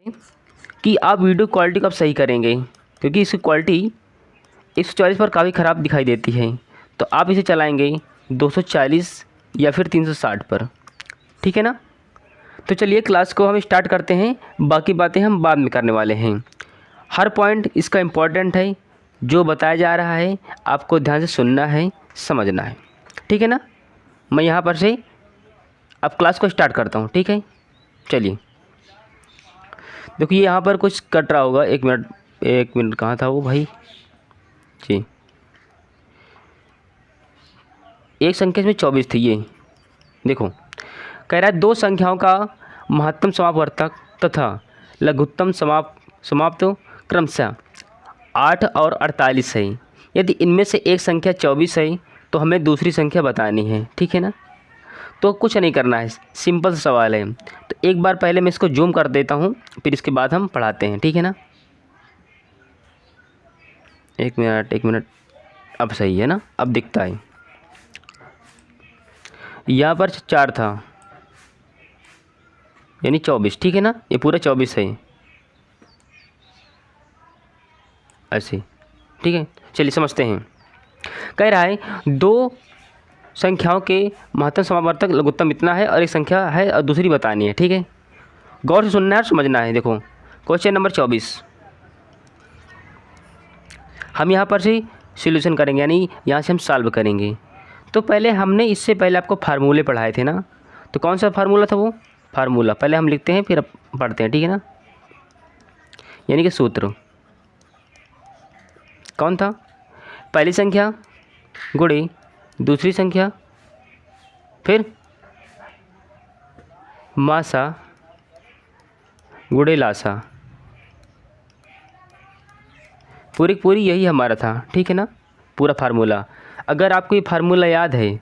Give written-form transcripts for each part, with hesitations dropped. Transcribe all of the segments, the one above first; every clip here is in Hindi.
कि आप वीडियो क्वालिटी कब सही करेंगे, क्योंकि इसकी क्वालिटी 140 पर काफ़ी ख़राब दिखाई देती है। तो आप इसे चलाएंगे 240 या फिर 360 पर, ठीक है ना। तो चलिए क्लास को हम स्टार्ट करते हैं, बाकी बातें हम बाद में करने वाले हैं। हर पॉइंट इसका इम्पोर्टेंट है, जो बताया जा रहा है आपको ध्यान से सुनना है, समझना है, ठीक है ना। मैं यहाँ पर से अब क्लास को स्टार्ट करता हूँ, ठीक है। चलिए देखिए यहाँ पर कुछ कट रहा होगा, एक मिनट कहाँ था वो भाई जी। एक संख्या इसमें 24 थी, ये देखो कह रहा है दो संख्याओं का महत्तम समापवर्तक तथा लघुत्तम समाप्त क्रमशः 8 और 48 है। यदि इनमें से एक संख्या 24 है तो हमें दूसरी संख्या बतानी है, ठीक है ना। तो कुछ नहीं करना है, सिंपल सा सवाल है। तो एक बार पहले मैं इसको जूम कर देता हूँ, फिर इसके बाद हम पढ़ाते हैं, ठीक है ना। एक मिनट, अब सही है ना, अब दिखता है। यहाँ पर 4 था यानी 24, ठीक है ना, ये पूरा 24 है ऐसे, ठीक है। चलिए समझते हैं। कह रहा है दो संख्याओं के महत्तम समापवर्तक लघुत्तम इतना है और एक संख्या है और दूसरी बतानी है, ठीक है। गौर से सुनना है और समझना है। देखो क्वेश्चन नंबर 24 हम यहाँ पर से सॉल्यूशन करेंगे, यानी यहाँ से हम सॉल्व करेंगे। तो पहले हमने इससे पहले आपको फार्मूले पढ़ाए थे ना, तो कौन सा फार्मूला था वो फार्मूला पहले हम लिखते हैं फिर पढ़ते हैं, ठीक है ना। यानी कि सूत्र कौन था, पहली संख्या गुणे दूसरी संख्या फिर मासा गुणे लासा, पूरी यही हमारा था, ठीक है ना, पूरा फार्मूला। अगर आपको ये फार्मूला याद है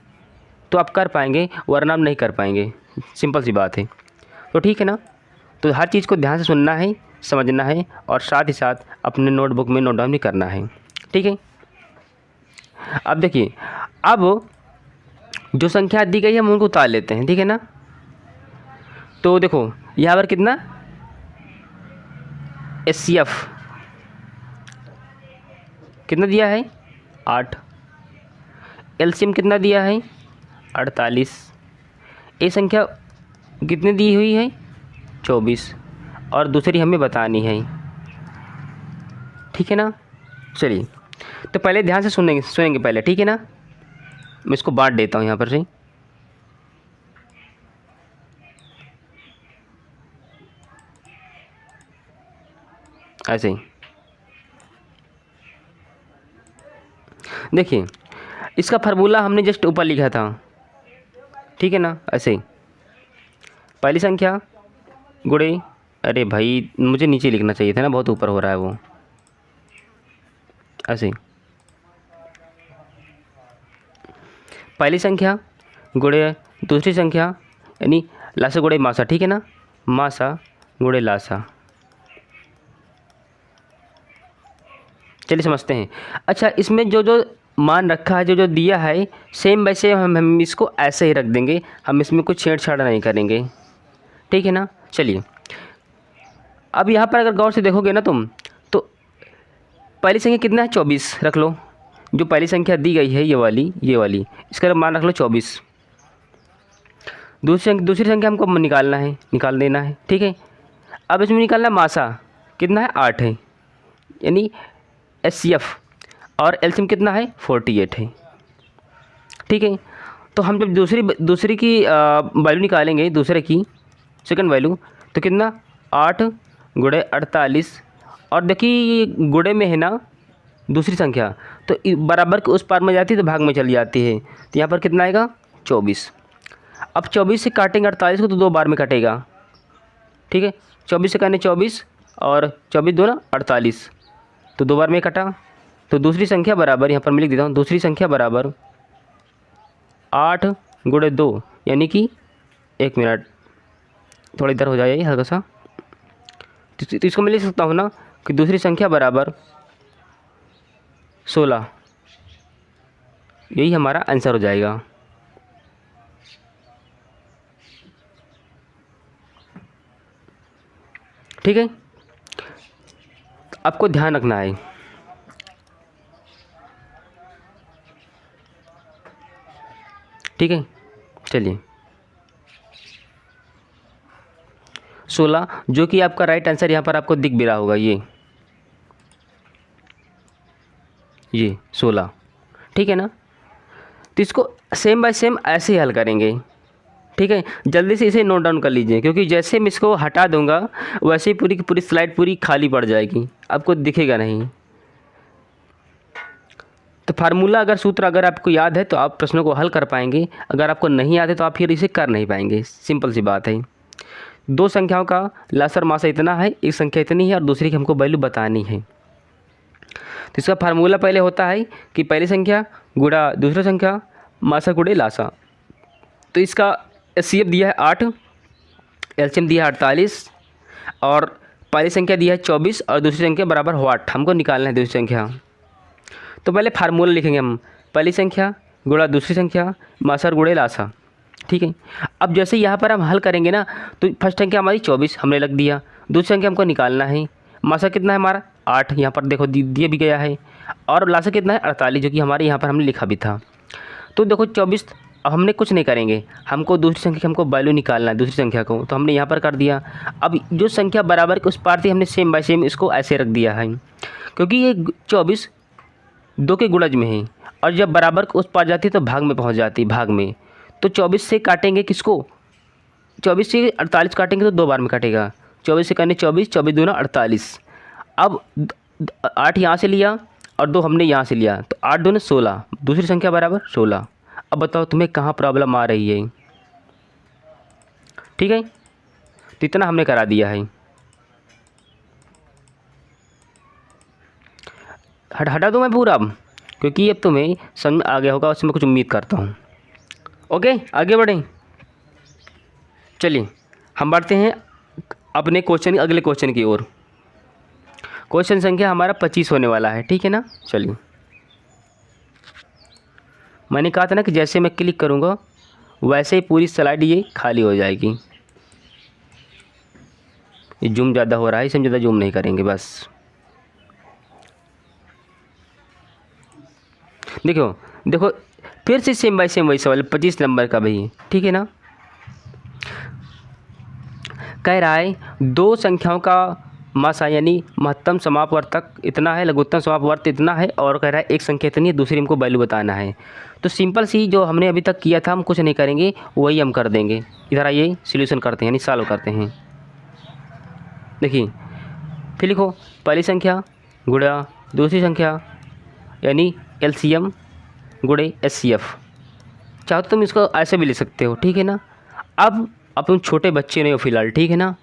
तो आप कर पाएंगे, वरना आप नहीं कर पाएंगे, सिंपल सी बात है। तो ठीक है ना, तो हर चीज़ को ध्यान से सुनना है, समझना है और साथ ही साथ अपने नोटबुक में नोट डाउन भी करना है, ठीक है। अब देखिए, अब जो संख्या दी गई है हम उनको उतार लेते हैं, ठीक है ना। तो देखो यहाँ पर कितना HCF कितना दिया है 8, LCM कितना दिया है 48, ये संख्या कितनी दी हुई है 24 और दूसरी हमें बतानी है, ठीक है ना। चलिए तो पहले ध्यान से सुनेंगे पहले, ठीक है ना। मैं इसको बांट देता हूँ यहाँ पर से। ऐसे ही देखिए, इसका फार्मूला हमने जस्ट ऊपर लिखा था, ठीक है ना। ऐसे ही पहली संख्या गुणे, अरे भाई मुझे नीचे लिखना चाहिए था ना, बहुत ऊपर हो रहा है वो। ऐसे ही पहली संख्या गुणे दूसरी संख्या यानी लासा गुणे मासा, ठीक है ना, मासा गुणे लासा। चलिए समझते हैं। अच्छा, इसमें जो जो मान रखा है, जो जो दिया है सेम वैसे हम इसको ऐसे ही रख देंगे, हम इसमें कुछ छेड़छाड़ नहीं करेंगे, ठीक है ना। चलिए अब यहाँ पर अगर गौर से देखोगे ना तुम, तो पहली संख्या कितना है 24 रख लो, जो पहली संख्या दी गई है ये वाली इसका मान रख लो 24। दूसरी संख्या हमको निकाल देना है, ठीक है। अब इसमें निकालना मासा कितना है 8 है, यानी HCF और LCM कितना है 48 है, ठीक है। तो हम जब दूसरी की वैल्यू निकालेंगे, दूसरे की सेकंड वैल्यू, तो कितना 8 गुणे 48, और देखिए गुणे में है ना दूसरी संख्या, तो बराबर के उस पार में जाती है तो भाग में चली जाती है, तो यहाँ पर कितना आएगा 24। अब 24 से काटेंगे 48 को तो 2 बार में कटेगा, ठीक है। 24 से काटें 24 और 24 2 ना 48, तो 2 बार में कटा। तो दूसरी संख्या बराबर, यहाँ पर मैं लिख देता हूँ, दूसरी संख्या बराबर 8 गुणे 2, यानी कि एक मिनट थोड़ा इधर हो जाए हल्का सा, तो इसको मैं लिख सकता हूँ ना कि दूसरी संख्या बराबर 16, यही हमारा आंसर हो जाएगा। ठीक है, आपको ध्यान रखना है। ठीक है, चलिए 16 जो कि आपका राइट आंसर यहाँ पर आपको दिख भी रहा होगा, ये 16। ठीक है ना, तो इसको सेम बाय सेम ऐसे ही हल करेंगे। ठीक है, जल्दी से इसे नोट डाउन कर लीजिए, क्योंकि जैसे मैं इसको हटा दूंगा वैसे ही पूरी की पूरी स्लाइड पूरी खाली पड़ जाएगी, आपको दिखेगा नहीं। तो फार्मूला अगर सूत्र अगर आपको याद है तो आप प्रश्नों को हल कर पाएंगे, अगर आपको नहीं याद है तो आप फिर इसे कर नहीं पाएंगे। सिंपल सी बात है। दो संख्याओं का लासर मासा इतना है, एक संख्या इतनी है और दूसरी की हमको वैल्यू बतानी है। तो इसका फार्मूला पहले होता है कि पहली संख्या गुणा दूसरी संख्या मासा गुणे लासा। तो इसका एचसीएफ दिया है 8, एलसीएम दिया है 48 और पहली संख्या दिया है 24 और दूसरी संख्या बराबर हो 8। हमको निकालना है दूसरी संख्या। तो पहले फार्मूला लिखेंगे हम, पहली संख्या गुणा दूसरी संख्या मासर गुणे लासा। ठीक है, अब जैसे यहाँ पर हम हल करेंगे ना, तो फर्स्ट संख्या हमारी 24 हमने लग दिया, दूसरी संख्या हमको निकालना है, मासा कितना है हमारा 8, यहाँ पर देखो दिया भी गया है, और लासा कितना है 48 जो कि हमारे यहाँ पर हमने लिखा भी था। तो देखो 24, अब हमने कुछ नहीं करेंगे, हमको दूसरी संख्या की हमको वैल्यू निकालना है दूसरी संख्या को, तो हमने यहाँ पर कर दिया। अब जो संख्या बराबर के उस पार थी हमने सेम बाय सेम इसको ऐसे रख दिया है, क्योंकि ये 24 2 के गुणज में है और जब बराबर उस पार जाती है तो भाग में पहुँच जाती है, भाग में। तो 24 से काटेंगे किसको, 24 से 48 काटेंगे तो 2 बार में काटेगा, 24 से करने 24, 24 दूना 48। अब 8 यहाँ से लिया और 2 हमने यहाँ से लिया, तो 8 दूना 16, दूसरी संख्या बराबर 16। अब बताओ तुम्हें कहाँ प्रॉब्लम आ रही है। ठीक है, तो इतना हमने करा दिया है। हटा दूँ मैं पूरा अब, क्योंकि अब तुम्हें समझ में आ गया होगा, उससे मैं कुछ उम्मीद करता हूँ। ओके, आगे बढ़ें। चलिए हम बढ़ते हैं अपने क्वेश्चन, अगले क्वेश्चन की ओर। क्वेश्चन संख्या हमारा 25 होने वाला है। ठीक है ना, चलिए मैंने कहा था ना कि जैसे मैं क्लिक करूँगा वैसे ही पूरी स्लाइड ये खाली हो जाएगी। ये जूम ज़्यादा हो रहा है, इसे हम ज़्यादा जूम नहीं करेंगे बस। देखो देखो फिर से सेम बाय सेम वही सवाल 25 नंबर का भी। ठीक है ना, कह रहा है दो संख्याओं का मासा यानी महत्तम समापवर्तक इतना है, लघुत्तम समापवर्त इतना है, और कह रहा है एक संख्या इतनी है, दूसरी हमको वैल्यू बताना है। तो सिंपल सी जो हमने अभी तक किया था हम कुछ नहीं करेंगे, वही हम कर देंगे। इधर आइए सॉल्यूशन करते हैं, यानी सॉल्व करते हैं। देखिए फिर लिखो पहली संख्या गुणा दूसरी संख्या यानी एलसीएम गुणे एचसीएफ। चाहो तो तुम इसको ऐसे भी ले सकते हो। ठीक है ना, अब तुम छोटे बच्चे नहीं हो फिलहाल। ठीक है ना,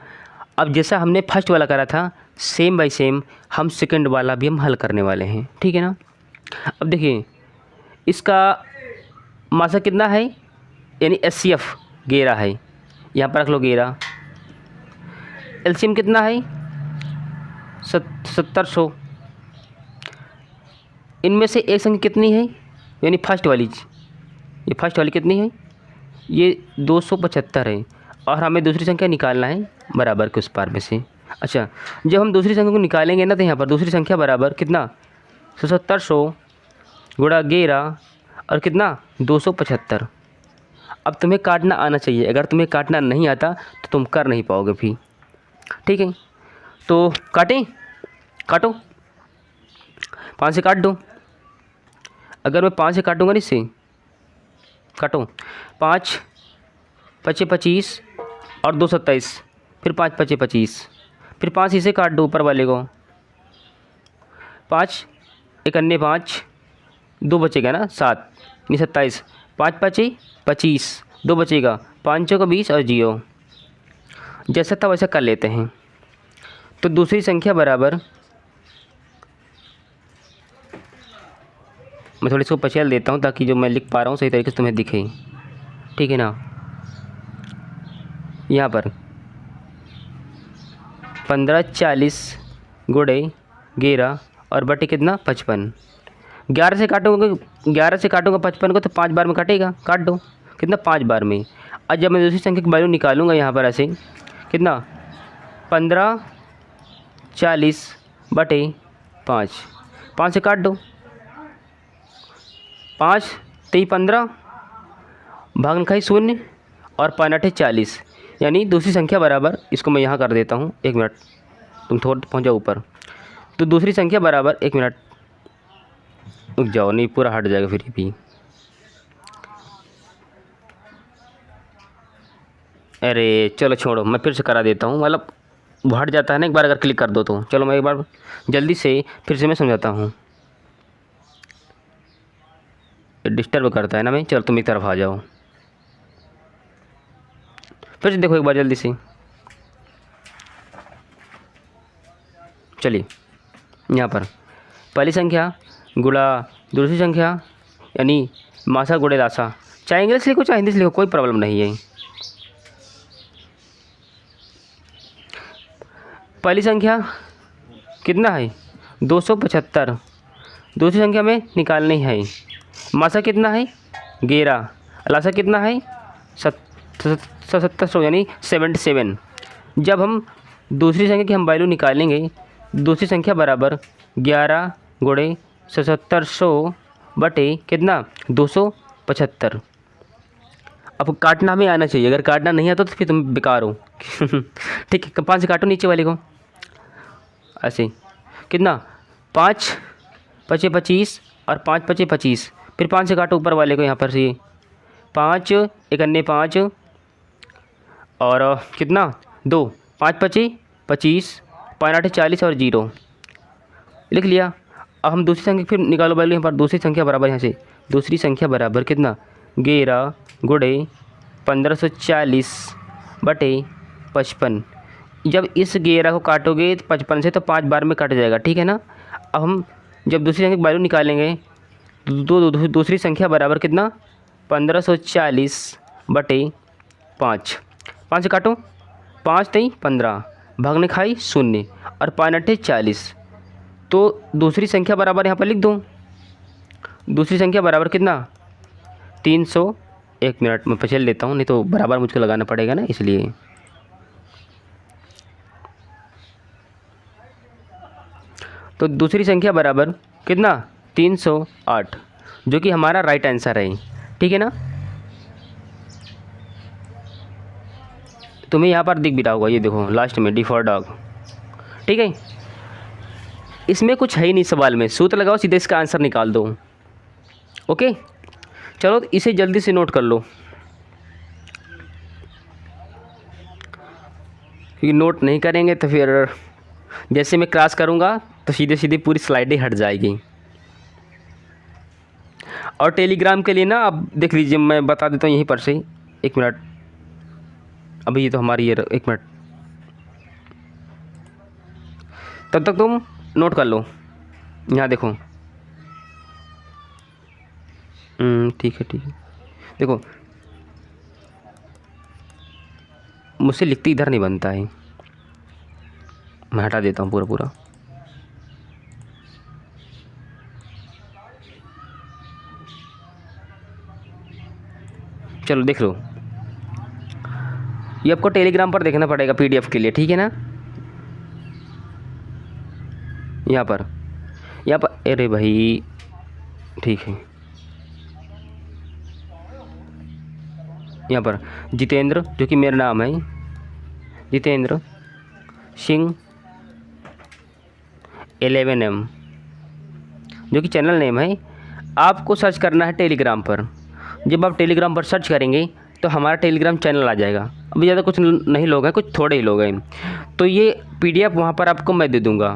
अब जैसा हमने फर्स्ट वाला करा था सेम बाय सेम हम सेकंड वाला भी हम हल करने वाले हैं। ठीक है ना, अब देखिए इसका मासा कितना है, यानी एचसीएफ 11 है, यहाँ पर रख लो 11। एलसीएम कितना है 1700। इनमें से एक संख्या कितनी है, यानी फर्स्ट वाली, ये फर्स्ट वाली कितनी है, ये 275 है, और हमें दूसरी संख्या निकालना है बराबर के उस पार में से। अच्छा, जब हम दूसरी संख्या को निकालेंगे ना तो यहाँ पर दूसरी संख्या बराबर कितना 1700 गुणा 11 और कितना 275। अब तुम्हें काटना आना चाहिए, अगर तुम्हें काटना नहीं आता तो तुम कर नहीं पाओगे भी। ठीक है, तो काटें, काटो 5 से काट दो। अगर मैं 5 से काटूंगा, नहीं से काटो, 5 5 25 और 2 27, फिर 5 5 25, फिर 5 इसे काट दो ऊपर वाले को, 5 1 अन्य 5, 2 बचेगा ना 7 नहीं 27, 5 5 25, 2 बचेगा, 5 का 20 और 0। जैसा था वैसा कर लेते हैं। तो दूसरी संख्या बराबर, मैं थोड़ी इसको पछेल देता हूँ ताकि जो मैं लिख पा रहा हूँ सही तरीके से तुम्हें दिखे। ठीक है ना, यहाँ पर 1540 गुणे 11 और बटे कितना 55। 11 से काटूंगा 55 को तो 5 बार में काटेगा, काट दो कितना 5 बार में। और जब मैं दूसरी संख्या की वैल्यू निकालूंगा यहाँ पर ऐसे कितना 15 40/5, 5 से काट दो, 5 3 15, भाग खाई 0 और 5 8 40, यानी दूसरी संख्या बराबर, इसको मैं यहाँ कर देता हूँ, 1 मिनट तुम थोड़ा पहुँच जाओ ऊपर। तो दूसरी संख्या बराबर, 1 मिनट रुक जाओ, नहीं पूरा हट जाएगा फिर भी। अरे चलो छोड़ो, मैं फिर से करा देता हूँ, मतलब वो हट जाता है ना एक बार अगर क्लिक कर दो तो। चलो मैं एक बार जल्दी से फिर से मैं समझाता हूँ, डिस्टर्ब करता है ना मैं। चलो तुम एक तरफ आ जाओ, फिर से देखो एक बार जल्दी से। चलिए यहाँ पर पहली संख्या गुणा दूसरी संख्या, यानी मासा गुणे दासा, चाहे इंग्लिश लिखो चाहे हिंदी लिखो, कोई प्रॉब्लम नहीं है। पहली संख्या कितना है 275, दूसरी संख्या में निकालनी है। मासा कितना है 11, लासा कितना है 7700 यानी 77। जब हम दूसरी संख्या की हम वैल्यू निकालेंगे, दूसरी संख्या बराबर 11 गुणे 7700 बटे कितना 275। अब काटना हमें आना चाहिए, अगर काटना नहीं आता तो फिर तुम बेकार हो। ठीक है, 5 से काटो नीचे वाले को, ऐसे कितना 5 पचे 25 और 5 पचे 25, फिर 5 से काटो ऊपर वाले को यहाँ पर से, 5 एक अन्य 5 और कितना 2, 5 पचे 25, 5 8 40 और 0 लिख लिया। अब हम दूसरी संख्या फिर निकालो वैल्यू यहाँ पर, दूसरी संख्या बराबर यहाँ से, दूसरी संख्या बराबर कितना 11 गुणे 1540 बटे 55। जब इस 11 को काटोगे तो 55 से तो 5 बार में कट जाएगा, ठीक है ना। अब हम जब दूसरी संख्या की वैल्यू निकालेंगे तो दूसरी संख्या बराबर कितना 1540 बटे 5, 5 से काटो, 5 3 15, भागने खाई 0 और 5 8 40। तो दूसरी संख्या बराबर यहाँ पर लिख दो, दूसरी संख्या बराबर कितना 300। 1 मिनट में पछल लेता हूँ, नहीं तो बराबर मुझको लगाना पड़ेगा ना, इसलिए। तो दूसरी संख्या बराबर कितना 308, जो कि हमारा राइट आंसर है, ठीक है ना। तुम्हें यहाँ पर दिख भी रहा होगा, ये देखो लास्ट में डी फॉर डॉग, ठीक है। इसमें कुछ है ही नहीं, सवाल में सूत्र लगाओ सीधे इसका आंसर निकाल दो। ओके चलो इसे जल्दी से नोट कर लो, क्योंकि नोट नहीं करेंगे तो फिर जैसे मैं क्रॉस करूँगा तो सीधे सीधे पूरी स्लाइडें हट जाएगी। और टेलीग्राम के लिए ना आप देख लीजिए, मैं बता देता हूँ यहीं पर से। 1 मिनट, अभी ये तो हमारी ये 1 मिनट, तब तक तुम नोट कर लो। यहाँ देखो, ठीक है ठीक है, देखो मुझसे लिखते इधर नहीं बनता है, मैं हटा देता हूँ पूरा पूरा। चलो देख लो, ये आपको टेलीग्राम पर देखना पड़ेगा पीडीएफ के लिए, ठीक है ना। यहाँ पर अरे भाई ठीक है, यहाँ पर जितेंद्र, जो कि मेरा नाम है जितेंद्र सिंह 11M, जो कि चैनल नेम है। आपको सर्च करना है टेलीग्राम पर। जब आप टेलीग्राम पर सर्च करेंगे तो हमारा टेलीग्राम चैनल आ जाएगा। अभी ज़्यादा कुछ नहीं लोग हैं, कुछ थोड़े ही लोग हैं, तो ये पीडीएफ वहाँ पर आपको मैं दे दूँगा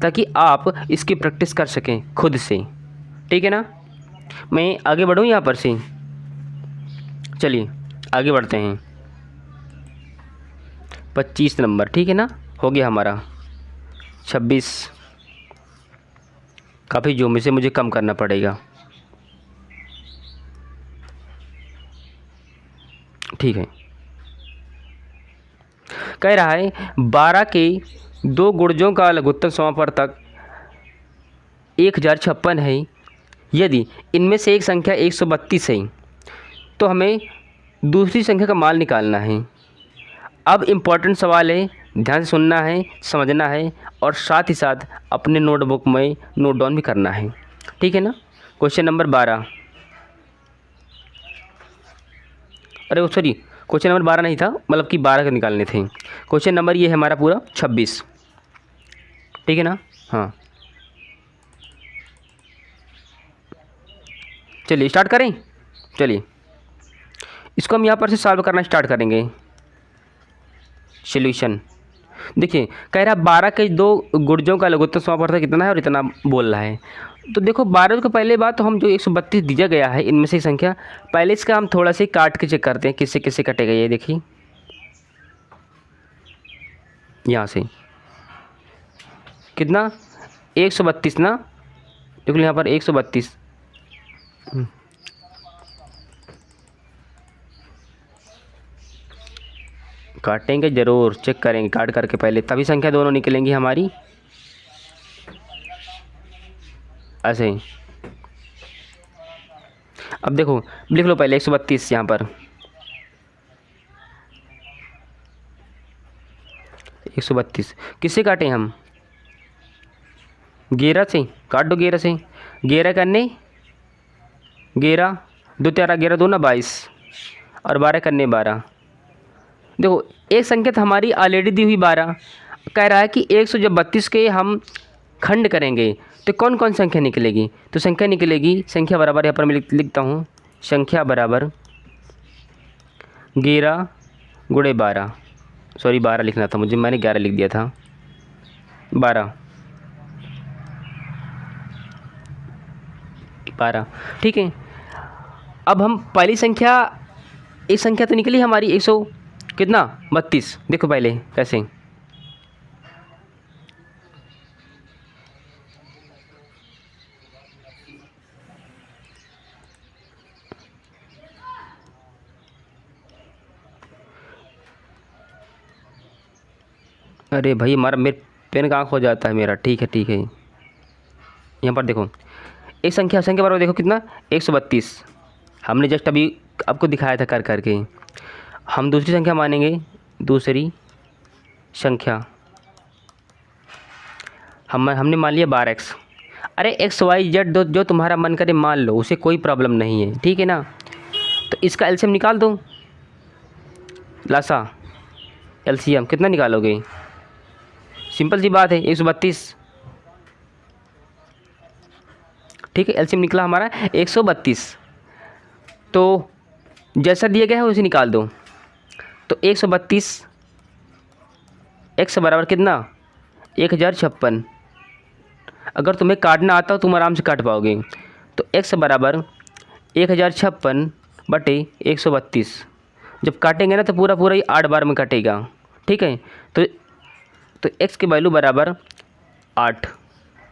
ताकि आप इसकी प्रैक्टिस कर सकें खुद से, ठीक है ना। मैं आगे बढ़ूँ यहाँ पर से, चलिए आगे बढ़ते हैं। 25 नंबर, ठीक है ना, हो गया हमारा। 26 काफ़ी जोर से मुझे कम करना पड़ेगा, ठीक है। कह रहा है 12 के 2 गुणजों का लघुत्तम समापवर्तक 1056 है। यदि इनमें से एक संख्या 132 है तो हमें दूसरी संख्या का मान निकालना है। अब इम्पॉर्टेंट सवाल है ध्यान से सुनना है, समझना है और साथ ही साथ अपने नोटबुक में नोट डाउन भी करना है, ठीक है ना। क्वेश्चन नंबर 12, अरे सॉरी, क्वेश्चन नंबर 12 नहीं था, मतलब कि 12 के निकालने थे। क्वेश्चन नंबर ये है हमारा पूरा 26, ठीक है ना। हाँ, चलिए स्टार्ट करें। चलिए इसको हम यहाँ पर से सॉल्व करना स्टार्ट करेंगे। सॉल्यूशन देखिए, कह रहा 12 के 2 गुर्जों का लघुत्तम समापवर्तक कितना है और इतना बोल रहा है। तो देखो 12 के पहले बात तो हम जो 132 दिया गया है इनमें से संख्या, पहले इसका हम थोड़ा सा काट के चेक करते हैं किससे किससे कटेगा। ये देखिए यहाँ से कितना 132 ना, देखो यहाँ पर 132 काटेंगे ज़रूर, चेक करेंगे काट करके पहले, तभी संख्या दोनों निकलेंगी हमारी। ऐसे ही अब देखो लिख लो पहले 132 यहाँ पर, 132 किससे काटें हम, 11 से काट दो, 11 से, 11 करने 11 2 13 11 2 ना 22 और 12 करने 12। देखो एक संख्या तो हमारी ऑलरेडी दी हुई 12, कह रहा है कि 132 के हम खंड करेंगे तो कौन कौन संख्या निकलेगी। तो संख्या निकलेगी, संख्या बराबर यहाँ पर मैं लिखता हूँ, संख्या बराबर 11 गुणे 12, सॉरी 12 लिखना था मुझे, मैंने 11 लिख दिया था, 12, ठीक है। अब हम पहली संख्या, एक संख्या तो निकली हमारी 100 कितना 32, देखो पहले कैसे, अरे भाई हमारा मेरे पेन कहाँ खो जाता है मेरा, ठीक है ठीक है। यहाँ पर देखो एक संख्या, संख्या बराबर देखो कितना 132, हमने जस्ट अभी आपको दिखाया था कर करके। हम दूसरी संख्या मानेंगे, दूसरी संख्या हमने मान लिया 12x। अरे XYZ जो तुम्हारा मन करे मान लो, उसे कोई प्रॉब्लम नहीं है, ठीक है ना। तो इसका एलसीएम निकाल दो, लासा एलसीएम कितना निकालोगे, सिंपल सी बात है 132, ठीक है। एलसीएम निकला हमारा 132, तो जैसा दिया गया है उसे निकाल दो। तो 132 x बराबर कितना 1056, अगर तुम्हें काटना आता हो तुम आराम से काट पाओगे। तो x बराबर 1056 बटे 132, जब काटेंगे ना तो पूरा पूरा ही 8 बार में कटेगा, ठीक है। तो x की वैल्यू बराबर 8,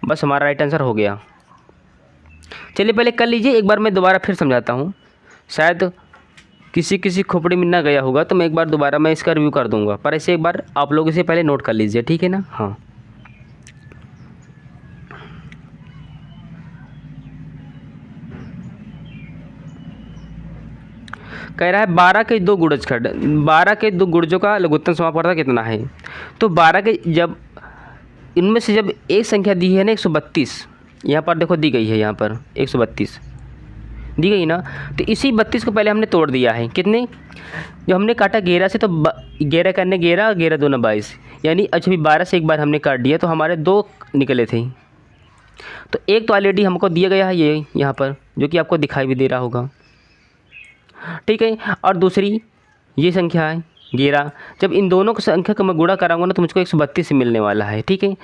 बस हमारा राइट आंसर हो गया। चलिए पहले कर लीजिए, एक बार मैं दोबारा फिर समझाता हूँ, शायद किसी खोपड़ी में ना गया होगा, तो मैं एक बार दोबारा मैं इसका रिव्यू कर दूंगा, पर ऐसे एक बार आप लोग इसे पहले नोट कर लीजिए, ठीक है ना। हाँ कह रहा है 12 के 2 गुणज खंड, 12 के 2 गुणजों का लघुत्तम समापवर्तक कितना है। तो 12 के जब इनमें से जब एक संख्या दी है ना 132, यहाँ पर देखो दी गई है, यहाँ पर 132 दी गई ना, तो इसी 32 को पहले हमने तोड़ दिया है, कितने, जो हमने काटा 11 से, तो 11 करने 11 11 2 22, यानी अच्छा भी 12 से एक बार हमने काट दिया तो हमारे 2 निकले थे। तो एक तो ऑलरेडी हमको दिया गया है ये यहाँ पर, जो कि आपको दिखाई भी दे रहा होगा, ठीक है। और दूसरी ये संख्या है 11, जब इन दोनों की संख्या को मैं गुणा कराऊंगा ना तो मुझको 132 से मिलने वाला है, ठीक है।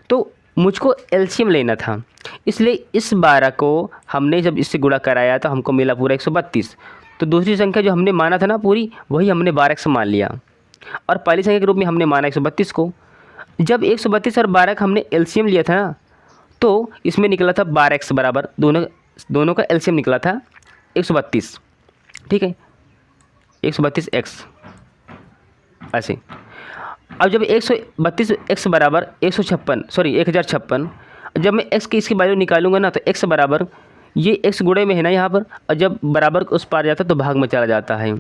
तो मुझको एलसीएम लेना था, इसलिए इस 12 को हमने जब इससे गुणा कराया तो हमको मिला पूरा 132। तो दूसरी संख्या जो हमने माना था ना पूरी, वही हमने 12x मान लिया, और पहली संख्या के रूप में हमने माना 132 को। जब 132 और 12 का हमने एलसीएम लिया था ना, तो इसमें निकला था 12x बराबर, दोनों का एलसीएम निकला था 132, ठीक है, 132x ऐसे। अब जब 132 x बराबर 156, सॉरी 1056, जब मैं x की इसकी वैल्यू निकालूंगा ना तो x बराबर ये x गुणे में है ना यहाँ पर, और जब बराबर उस पार जाता है तो भाग में चला जाता है।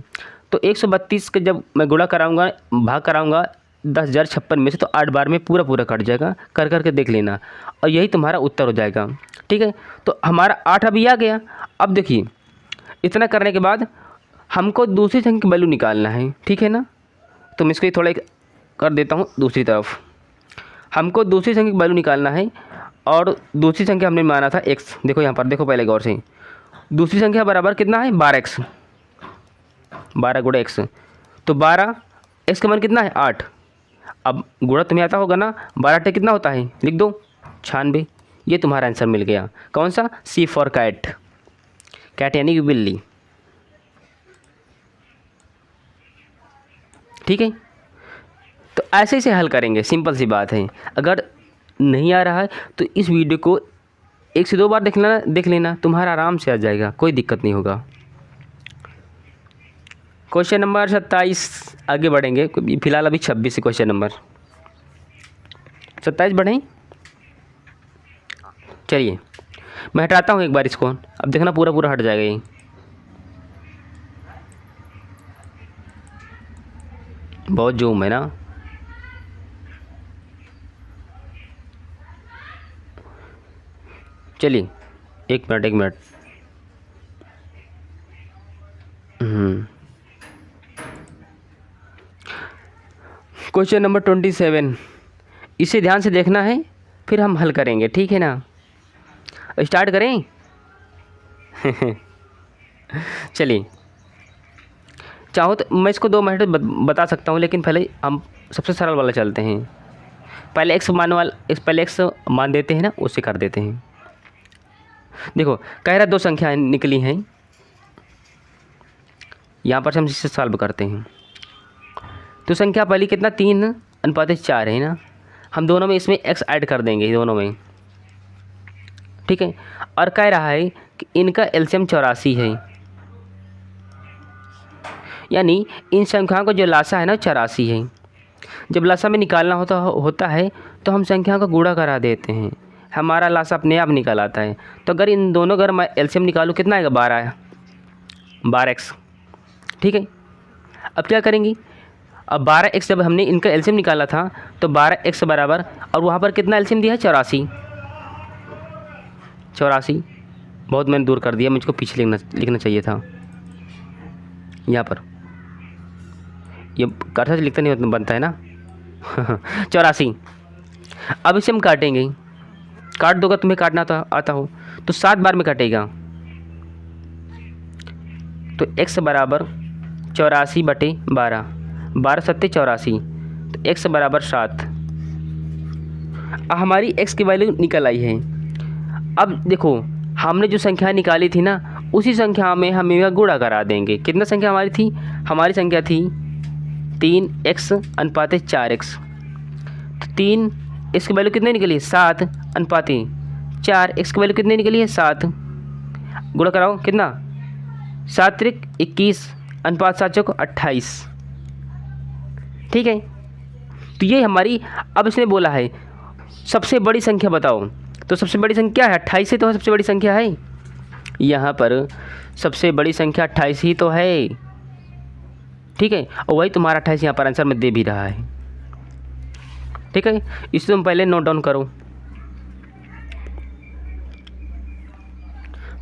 तो 132 के जब मैं गुणा कराऊंगा, भाग कराऊंगा 10,056 में से तो 8 बार में पूरा पूरा कट जाएगा, कर करके देख लेना और यही तुम्हारा उत्तर हो जाएगा। ठीक है, तो हमारा 8 अभी आ गया। अब देखिए इतना करने के बाद हमको दूसरी संख्या की वैल्यू निकालना है। ठीक है ना, तो मैं इसको थोड़ा एक कर देता हूँ दूसरी तरफ। हमको दूसरी संख्या की वैल्यू निकालना है और दूसरी संख्या हमने माना था x। देखो यहाँ पर देखो पहले गौर से, दूसरी संख्या बराबर कितना है 12x, 12 गुणा x, तो 12 x का मान कितना है 8। अब गुणा तुम्हें आता होगा ना, 12 कितना होता है लिख दो 96। ये तुम्हारा आंसर मिल गया। कौन सा? C फॉर कैट, कैट यानी कि बिल्ली। ठीक है, तो ऐसे से हल करेंगे, सिंपल सी बात है। अगर नहीं आ रहा है तो इस वीडियो को 1 से 2 बार देख लेना, तुम्हारा आराम से आ जाएगा, कोई दिक्कत नहीं होगा। क्वेश्चन नंबर 27 आगे बढ़ेंगे, फिलहाल अभी 26 है क्वेश्चन नंबर 27 बढ़ें। चलिए मैं हटाता हूँ एक बार इसको, अब देखना पूरा पूरा हट जाएगा ये। बहुत जूम है ना। चलिए एक मिनट। क्वेश्चन नंबर 27, इसे ध्यान से देखना है फिर हम हल करेंगे। ठीक है ना, स्टार्ट करें। चलिए, चाहो तो मैं इसको 2 मिनट बता सकता हूँ, लेकिन पहले हम सबसे सरल वाला चलते हैं। पहले x मान देते हैं ना, उससे कर देते हैं। देखो कह रहा 2 संख्याएं निकली हैं, यहाँ पर हम इसे सॉल्व करते हैं। तो संख्या पहली कितना 3:4 है ना, हम दोनों में इसमें x ऐड कर देंगे दोनों में। ठीक है, और कह रहा है कि इनका एलसीएम 84 है, यानी इन संख्याओं का जो लासा है ना 84 है। जब लासा में निकालना होता है तो हम संख्याओं का गुणा करा देते हैं, हमारा लासा अपने आप निकल आता है। तो अगर इन दोनों अगर मैं एलसीएम निकालूँ कितना आएगा 12x। ठीक है, अब क्या करेंगे, अब 12x जब हमने इनका एलसीएम निकाला था तो 12x बराबर, और वहाँ पर कितना एलसीएम दिया है 84। बहुत मैंने दूर कर दिया, मुझको पीछे लिखना चाहिए था। यहाँ पर ये कर्सर से लिखता नहीं बनता है ना। 84। अब इसे हम काटेंगे, काट दोगा, तुम्हें काटना आता हो तो 7 बार में कटेगा। तो x बराबर 84/12, 12 7 84, तो x बराबर 7। हमारी x की वैल्यू निकल आई है। अब देखो हमने जो संख्या निकाली थी ना, उसी संख्या में हम इनका गुणा करा देंगे। कितना संख्या हमारी थी? हमारी संख्या थी 3x/4x। तो 3 x की वैल्यू कितनी निकली है 7/4, x की वैल्यू कितनी निकली है 7। गुणा कराओ, कितना 7 त्रिक 21/7 28। ठीक है, तो ये हमारी, अब इसने बोला है सबसे बड़ी संख्या बताओ, तो सबसे बड़ी संख्या है 28 ही तो है, सबसे बड़ी संख्या है यहाँ पर, सबसे बड़ी संख्या 28 ही तो है। ठीक है, और वही तुम्हारा 28 यहाँ पर आंसर में दे भी रहा है। ठीक है, इसे तुम पहले नोट डाउन करो,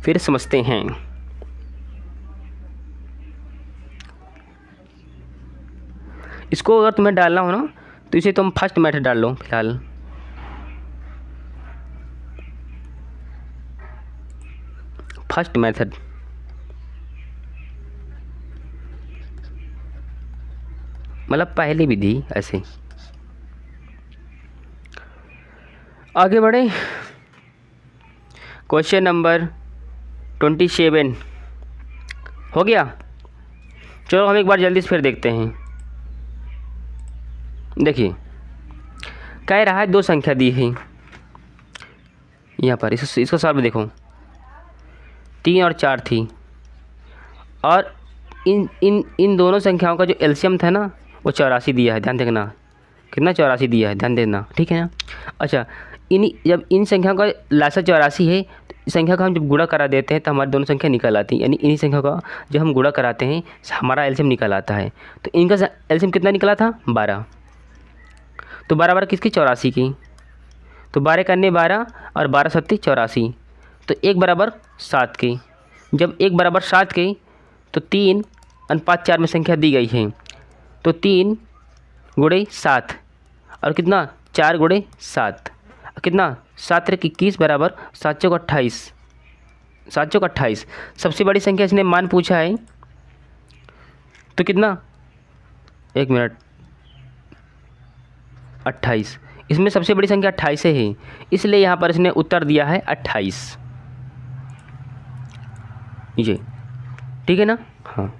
फिर समझते हैं। इसको अगर तुम्हें डालना हो ना तो इसे तुम फर्स्ट मेथड डाल लो फिलहाल। फर्स्ट मेथड, मतलब पहली विधि। ऐसे आगे बढ़े, क्वेश्चन नंबर 27 हो गया। चलो हम एक बार जल्दी से फिर देखते हैं। देखिए कह रहा है 2 संख्या दी है यहाँ पर, इसको सॉल्व देखो। 3 और 4 थी, और इन दोनों संख्याओं का जो एलसीएम था ना वो 84 दिया है। ध्यान देखना कितना 84 दिया है, ध्यान देना। ठीक है ना, अच्छा जब इन संख्याओं का लासा 84 है, तो संख्या का हम जब गुणा करा देते हैं तो हमारी दोनों संख्या निकल आती है। यानी इन्हीं संख्या का जब हम गुणा कराते हैं हमारा एलसीएम निकल आता है। तो इनका एलसीएम कितना निकला था 12। तो 12 किसकी 84 की, तो 12 करने 12 और 12 सत्ती 84, तो 1 बराबर 7 की। जब 1 बराबर 7 की तो 3 और 5 4 में संख्या दी गई है, तो 3 गुणे 7 और कितना 4 गुणे 7 कितना 7 त्रिक 21 बराबर 7 चौक 28, 7 चौक 28। सबसे बड़ी संख्या इसने मान पूछा है, तो कितना 1 मिनट 28, इसमें सबसे बड़ी संख्या 28 है, इसलिए यहाँ पर इसने उत्तर दिया है 28। ये ठीक है ना। हाँ,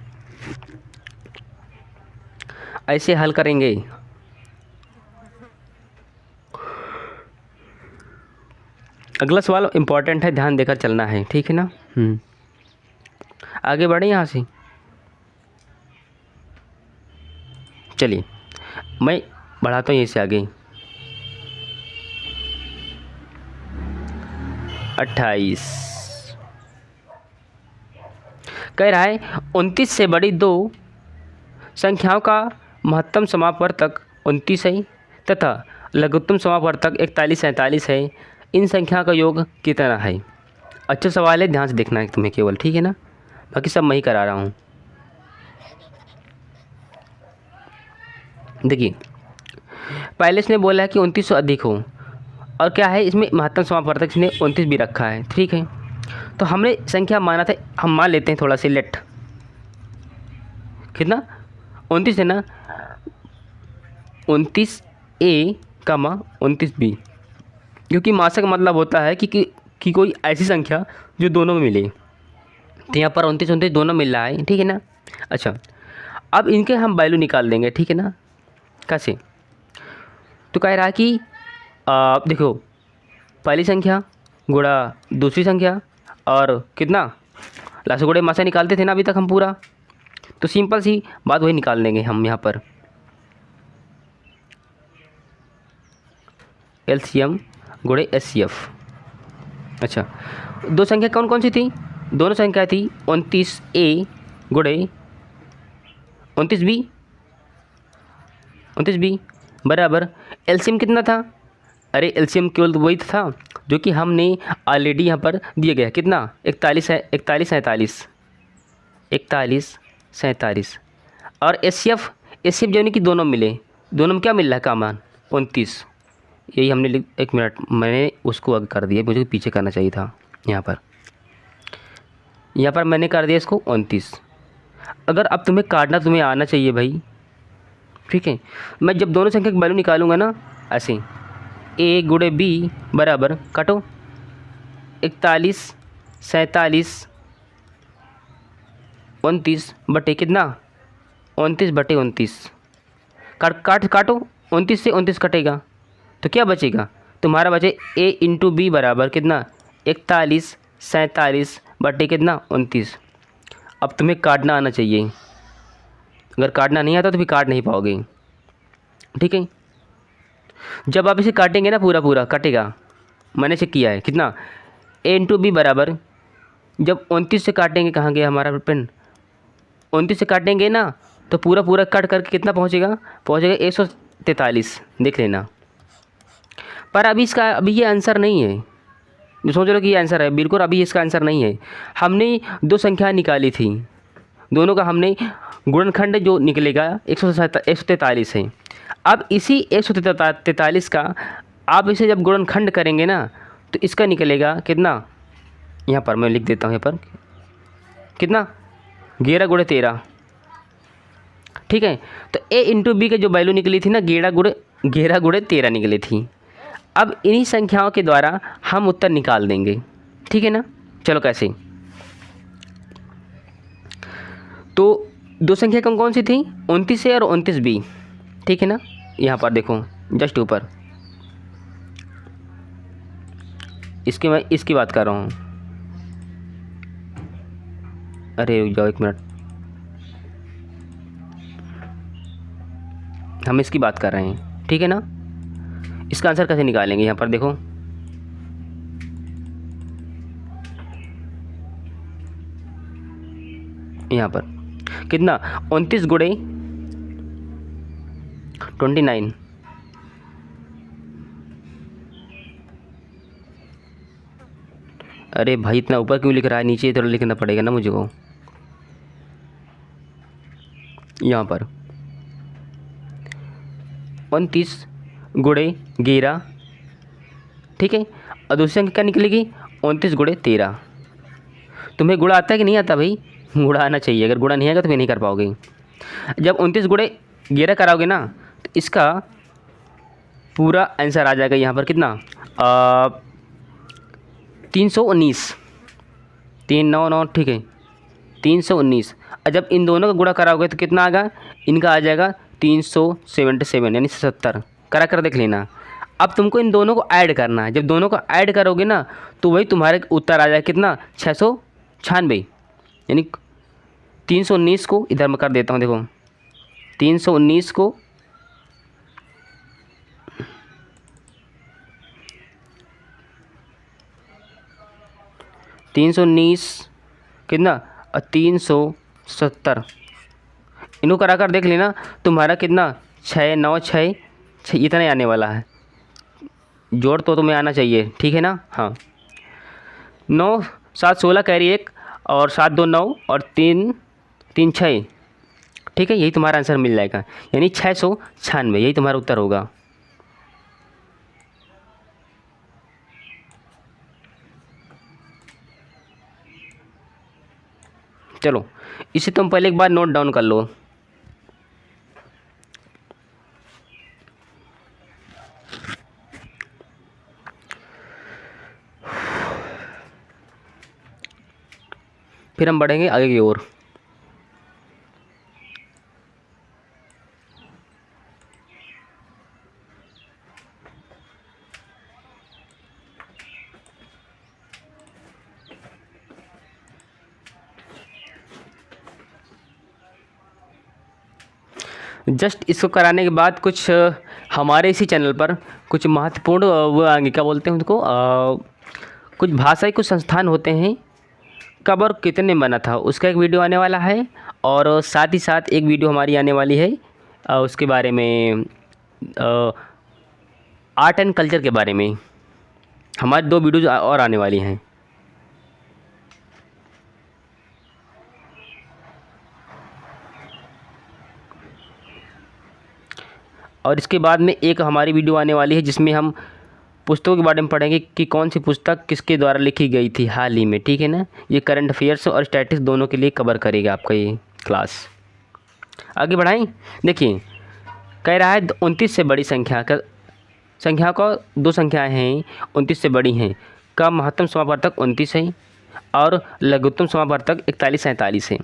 ऐसे हल करेंगे। अगला सवाल इम्पोर्टेंट है, ध्यान देकर चलना है, ठीक है ना। आगे बढ़े यहाँ से। चलिए मैं बढ़ाता हूँ यहीं से आगे। 28 कह रहा है 29 से बड़ी दो संख्याओं का महत्तम समापवर्तक 29 है तथा लघुत्तम समापवर्तक 41 47 है। इन संख्या का योग कितना है। अच्छा सवाल है, ध्यान से देखना है तुम्हें केवल, ठीक है ना, बाकी सब मैं ही करा रहा हूँ। देखिए पहले इसने बोला है कि 29 से अधिक हो, और क्या है इसमें महत्तम समापवर्तक इसने 29 भी रखा है, ठीक है। तो हमने संख्या माना था, हम मान लेते हैं थोड़ा सा लेट, कितना 29 है ना, 29A, 29B, क्योंकि मासा का मतलब होता है कि कोई ऐसी संख्या जो दोनों में मिले, तो यहाँ पर 29 29 दोनों मिल रहा है, ठीक है ना। अच्छा अब इनके हम वैल्यू निकाल देंगे, ठीक है ना। कैसे, तो कह रहा है कि देखो पहली संख्या गुणा दूसरी संख्या और कितना लास्ट गुणे मासा निकालते थे ना अभी तक हम पूरा, तो सिंपल सी बात वही निकाल देंगे हम यहाँ पर। LCM गुणे SCF। अच्छा दो संख्या कौन कौन सी थी, दोनों संख्या थी 29A गुणे 29B बराबर LCM कितना था, अरे LCM केवल वही था जो कि हमने ऑलरेडी यहाँ पर दिया गया, कितना 41 है, 41 47 और SCF जो कि दोनों मिले, दोनों में क्या मिल रहा है का मान 29, यही हमने एक मिनट मैंने उसको आगे कर दिया, मुझे पीछे करना चाहिए था। यहाँ पर मैंने कर दिया इसको 29। अगर अब तुम्हें काटना तुम्हें आना चाहिए भाई, ठीक है। मैं जब दोनों संख्या की वैल्यू निकालूंगा ना ऐसे A गुणे B बराबर काटो 41 47 29 बटे कितना 29 बटे 29, काटो 29 से 29 कटेगा तो क्या बचेगा तुम्हारा, बचे A इंटू B बराबर कितना 41 47 बटे कितना 29। अब तुम्हें काटना आना चाहिए, अगर काटना नहीं आता तो फिर काट नहीं पाओगे, ठीक है। जब आप इसे काटेंगे ना पूरा कटेगा, मैंने चेक किया है, कितना A इंटू B बराबर, जब 29 से काटेंगे, कहाँ गया हमारा पेन, 29 से काटेंगे ना तो पूरा कट करके कितना पहुँचेगा 143, देख लेना। पर अभी ये आंसर नहीं है, जो सोच रहे हो कि ये आंसर है, बिल्कुल अभी इसका आंसर नहीं है। हमने दो संख्या निकाली थी, दोनों का हमने गुणनखंड जो निकलेगा 143 है। अब इसी 143 का आप इसे जब गुणनखंड करेंगे ना तो इसका निकलेगा कितना, यहाँ पर मैं लिख देता हूँ, यहाँ पर कितना 11 गुणे 13, ठीक है। तो A इंटू B के जो वैल्यू निकली थी ना 11 गुणे 13 निकली थी। अब इन्हीं संख्याओं के द्वारा हम उत्तर निकाल देंगे, ठीक है ना। चलो कैसे, तो दो संख्या कौन सी थी 29A और 29B, ठीक है ना। यहाँ पर देखो जस्ट ऊपर, मैं इसकी बात कर रहा हूँ, अरे रुक जाओ एक मिनट, हम इसकी बात कर रहे हैं, ठीक है ना। इसका आंसर कैसे निकालेंगे, यहाँ पर देखो यहाँ पर कितना 29 गुणे 29 अरे भाई इतना ऊपर क्यों लिख रहा है, नीचे थोड़ा लिखना पड़ेगा ना मुझको। यहाँ पर 29 गुणे 11, ठीक है। और दूसरी संख्या क्या निकलेगी, 29 गुणे 13। तुम्हें गुणा आता है कि नहीं आता भाई, गुणा आना चाहिए, अगर गुणा नहीं आएगा तो फिर नहीं कर पाओगे। जब 29 गुणे 11 कराओगे ना तो इसका पूरा आंसर आ जाएगा यहाँ पर कितना, 319, 399, ठीक है 319। और जब इन दोनों का गुणा कराओगे तो कितना आएगा, इनका आ जाएगा 377 यानी 70। करा कर देख लेना। अब तुमको इन दोनों को ऐड करना है, जब दोनों को ऐड करोगे ना तो वही तुम्हारे उत्तर आ जाएगा कितना, 696। यानी 319 को इधर मैं कर देता हूँ, देखो 319 को 319 कितना, 370, इनको करा कर देख लेना। तुम्हारा कितना, 696 इतना ही आने वाला है। जोड़ तो तुम्हें आना चाहिए, ठीक है ना। हाँ 9 7 16 कैरी 1 और 7 2 9 और 3 3 6, ठीक है। यही तुम्हारा आंसर मिल जाएगा, यानी 696, यही तुम्हारा उत्तर होगा। चलो इसे तुम पहले एक बार नोट डाउन कर लो। फिर हम बढ़ेंगे आगे की ओर। जस्ट इसको कराने के बाद कुछ हमारे इसी चैनल पर कुछ महत्वपूर्ण वो आगे क्या बोलते हैं उनको, कुछ भाषाई कुछ संस्थान होते हैं, कब और कितने बना था उसका एक वीडियो आने वाला है। और साथ ही साथ एक वीडियो हमारी आने वाली है उसके बारे में, आर्ट एंड कल्चर के बारे में। हमारी 2 वीडियोज और आने वाली हैं। और इसके बाद में एक हमारी वीडियो आने वाली है जिसमें हम पुस्तकों के बारे में पढ़ेंगे कि कौन सी पुस्तक किसके द्वारा लिखी गई थी हाल ही में, ठीक है ना। ये करंट अफेयर्स और स्टैटिस्टिक्स दोनों के लिए कवर करेगा आपका ये क्लास। आगे बढ़ाएं। देखिए कह रहा है 29 से बड़ी संख्या का 2 संख्याएं हैं 29 से बड़ी हैं का महत्तम समापवर्तक 29 है और लघुत्तम समापवर्तक 41 47 है।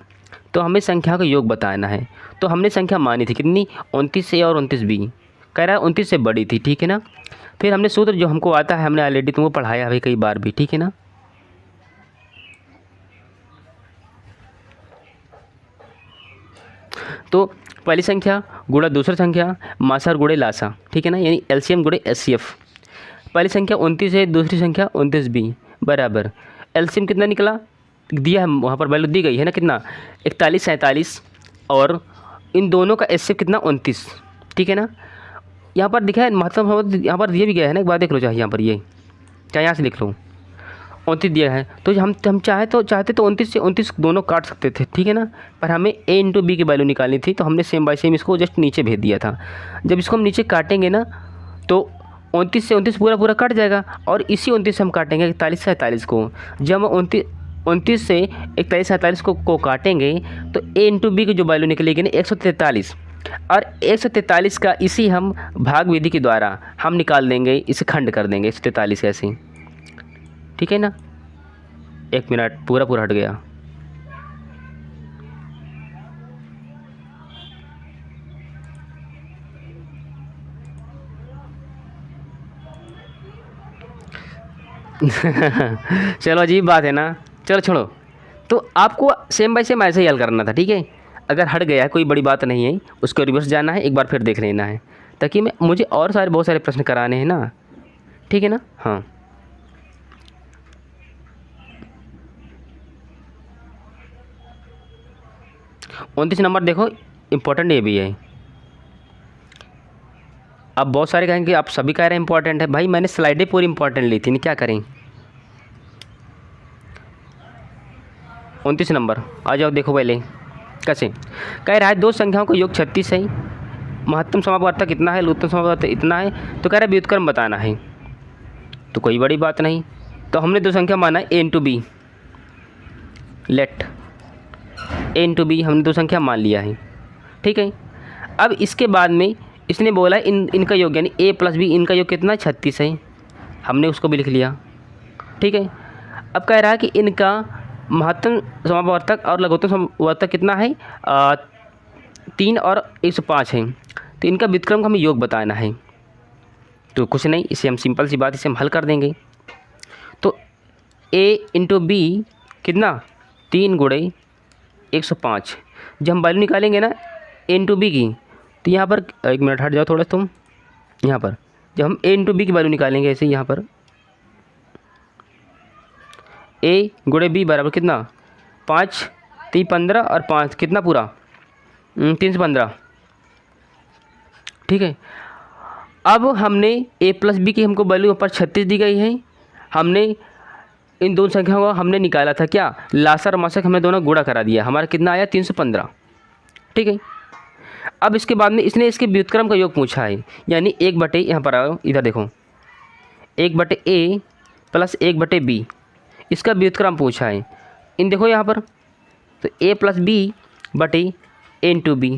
तो हमें संख्या का योग बताना है। तो हमने संख्या मानी थी कितनी, 29 ए और 29 बी। कह रहा है 29 से बड़ी थी, ठीक है ना। फिर हमने सूत्र जो हमको आता है हमने ऑलरेडी तुमको पढ़ाया है कई बार भी, ठीक है ना। तो पहली संख्या गुणा दूसरी संख्या मासा और गुणे लासा, ठीक है ना, यानी एलसीएम गुणे एचसीएफ। पहली संख्या 29 है, दूसरी संख्या 29 बी बराबर एलसीएम कितना निकला, दिया है वहाँ पर वैल्यू दी गई है ना, कितना 41 47 और इन दोनों का एचसीएफ कितना 29, ठीक है ना। यहाँ पर दिखा है महत्तम, यहाँ पर दिया भी गया है ना, एक बार देख लो चाहे यहाँ पर, ये चाहे यहाँ से लिख लो 29 दिया है। तो हम चाहते तो 29 से 29 दोनों काट सकते थे, ठीक है ना। पर हमें a इंटू बी की वैल्यू निकालनी थी तो हमने सेम बाय सेम इसको जस्ट नीचे भेज दिया था। जब इसको हम नीचे काटेंगे ना तो 29 से 29 पूरा कट जाएगा और इसी 29 से हम काटेंगे 41 से 47 को। जब हम 29 से 41 47 को काटेंगे तो a इंटू बी की जो वैल्यू निकलेगी ना 143, और 143 का इसी हम भाग विधि के द्वारा हम निकाल देंगे, इसे खंड कर देंगे 143 ऐसे, ठीक है ना। 1 मिनट पूरा हट गया। चलो अजीब बात है ना, चलो छोड़ो। तो आपको सेम बाय सेम ऐसे ही हल करना था, ठीक है। अगर हट गया है कोई बड़ी बात नहीं है, उसको रिवर्स जाना है, एक बार फिर देख लेना है ताकि मुझे और बहुत सारे प्रश्न कराने हैं ना, ठीक है ना। हाँ 29 नंबर देखो, इम्पोर्टेंट ये भी है। अब बहुत सारे कहेंगे आप सभी कह रहे हैं इंपॉर्टेंट है, भाई मैंने स्लाइडें पूरी इंपॉर्टेंट ली थी, नहीं क्या करें। 29 नंबर। आ जाओ देखो पहले कैसे कह रहा है, दो संख्याओं का योग 36 है, महत्तम समापवर्तक कितना है, लघुत्तम समापवर्तक इतना है, तो कह रहा है व्युत्क्रम बताना है। तो कोई बड़ी बात नहीं, तो हमने दो संख्या माना है a into B, let a into B हमने दो संख्या मान लिया है, ठीक है। अब इसके बाद में इसने बोला इनका योग यानी a प्लस बी, इनका योग कितना है 36 है, हमने उसको भी लिख लिया, ठीक है। अब कह रहा है कि इनका महत्तम समापवर्तक और लघुत्तम समापवर्तक कितना है 3 और 105 है, तो इनका व्युत्क्रम का हमें योग बताना है। तो कुछ नहीं, इसे हम सिंपल सी बात, इसे हम हल कर देंगे। तो a इंटू बी कितना 3 गुणे 105, जब हम वैल्यू निकालेंगे ना a इंटू बी की, तो यहाँ पर एक मिनट हट जाओ थोड़ा तुम, यहाँ पर जब हम a इंटू बी की वैल्यू निकालेंगे ऐसे यहाँ पर a गुणे b बराबर कितना 5 3 15 और 5 कितना पूरा 315, ठीक है। अब हमने a प्लस बी की हमको वैल्यू ऊपर 36 दी गई है, हमने इन दोनों संख्याओं को हमने निकाला था क्या, लासा और मासक हमने दोनों गुणा करा दिया, हमारा कितना आया 315, ठीक है। अब इसके बाद में इसने इसके व्युत्क्रम का योग पूछा है, यानी 1/, यहाँ पर आओ इधर देखो 1/a प्लस 1/b, इसका व्युत्क्रम पूछा है। इन देखो यहाँ पर, तो a प्लस बी बटे a इंटू बी,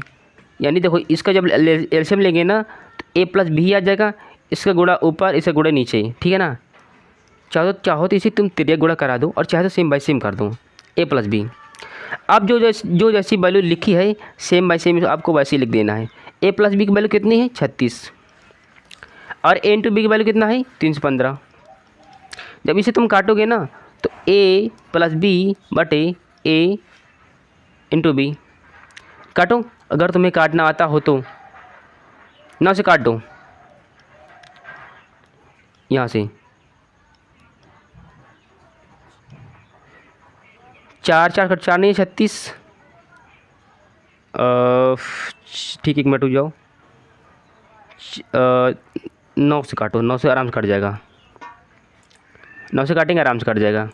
यानी देखो इसका जब एलसीएम लेंगे ना तो a प्लस बी आ जाएगा, इसका गुणा ऊपर इसका गुणा नीचे, ठीक है ना। चाहो तो इसे तुम तिर्यक गुणा करा दो और चाहे तो सेम बाय सेम कर दो a प्लस बी। अब जो जैसी वैल्यू लिखी है सेम बाय सेम आपको वैसे ही लिख देना है। a प्लस बी की वैल्यू कितनी है 36 और a इंटू बी की वैल्यू कितना है 315। जब इसे तुम काटोगे ना तो a प्लस बी बटे a इंटू बी, काटो अगर तुम्हें काटना आता हो तो, ना से काट दो यहाँ से 4 4 4 नहीं 36, ठीक 1 मिनट रुक जाओ, 9 से काटो, 9 से आराम से कट जाएगा, 9 से काटेंगे आराम से कट जाएगा।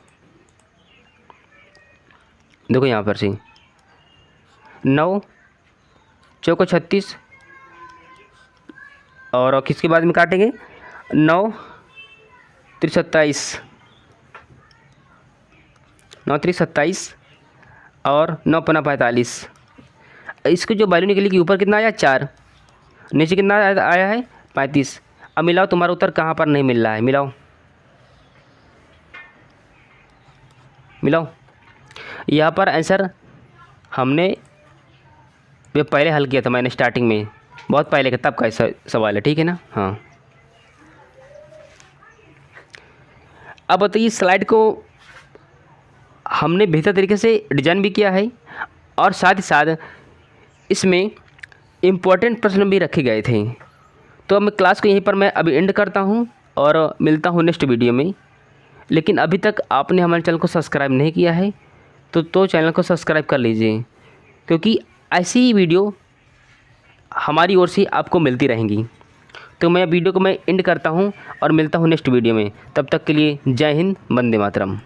देखो यहाँ पर से 9 चौको 36 और किसके बाद में काटेंगे 9 3 27, 9 3 27 और 9 5 45। इसको जो वैल्यू निकली कि ऊपर कितना आया 4, नीचे कितना आया है 35। अब मिलाओ तुम्हारा उत्तर कहाँ पर नहीं मिल रहा है, मिलाओ मिलाओ। यहाँ पर आंसर हमने ये पहले हल किया था मैंने स्टार्टिंग में, बहुत पहले का तब का सवाल है, ठीक है ना। हाँ अब बताइए, स्लाइड को हमने बेहतर तरीके से डिज़ाइन भी किया है और साथ ही साथ इसमें इम्पोर्टेंट प्रश्न भी रखे गए थे। तो अब मैं क्लास को यहीं पर मैं अभी एंड करता हूँ और मिलता हूँ नेक्स्ट वीडियो में। लेकिन अभी तक आपने हमारे चैनल को सब्सक्राइब नहीं किया है तो चैनल को सब्सक्राइब कर लीजिए, क्योंकि ऐसी ही वीडियो हमारी ओर से आपको मिलती रहेंगी। तो मैं वीडियो को मैं एंड करता हूँ और मिलता हूँ नेक्स्ट वीडियो में। तब तक के लिए जय हिंद, वंदे मातरम।